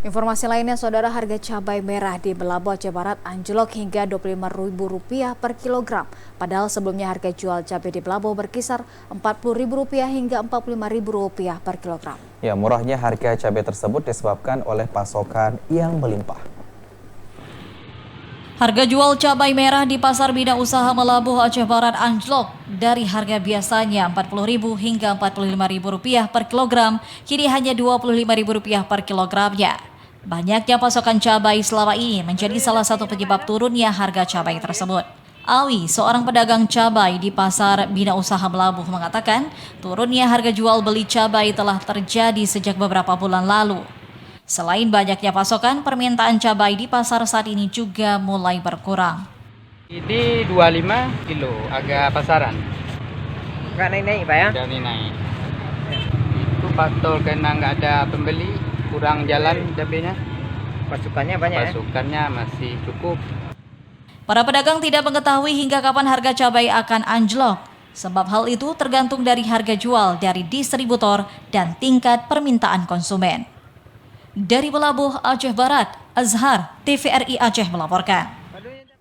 Informasi lainnya, saudara, harga cabai merah di Belaboh, Aceh Barat anjlok hingga Rp25.000 per kilogram. Padahal sebelumnya harga jual cabai di Belaboh berkisar Rp40.000 hingga Rp45.000 per kilogram. Ya, murahnya harga cabai tersebut disebabkan oleh pasokan yang melimpah. Harga jual cabai merah di Pasar Bina Usaha Melabuh, Aceh Barat anjlok dari harga biasanya Rp40.000 hingga Rp45.000 per kilogram, kini hanya Rp25.000 per kilogramnya. Banyaknya pasokan cabai selama ini menjadi salah satu penyebab turunnya harga cabai tersebut. Awi, seorang pedagang cabai di Pasar Bina Usaha Melabuh, mengatakan turunnya harga jual beli cabai telah terjadi sejak beberapa bulan lalu. Selain banyaknya pasokan, permintaan cabai di pasar saat ini juga mulai berkurang. Ini 25 kilo, agak pasaran. Nggak naik-naik Pak ya? Udah naik. Itu faktor karena nggak ada pembeli, kurang jalan cabainya. Pasukannya banyak Pasukannya masih cukup. Para pedagang tidak mengetahui hingga kapan harga cabai akan anjlok. Sebab hal itu tergantung dari harga jual dari distributor dan tingkat permintaan konsumen. Dari Belabuh, Aceh Barat, Azhar, TVRI Aceh melaporkan.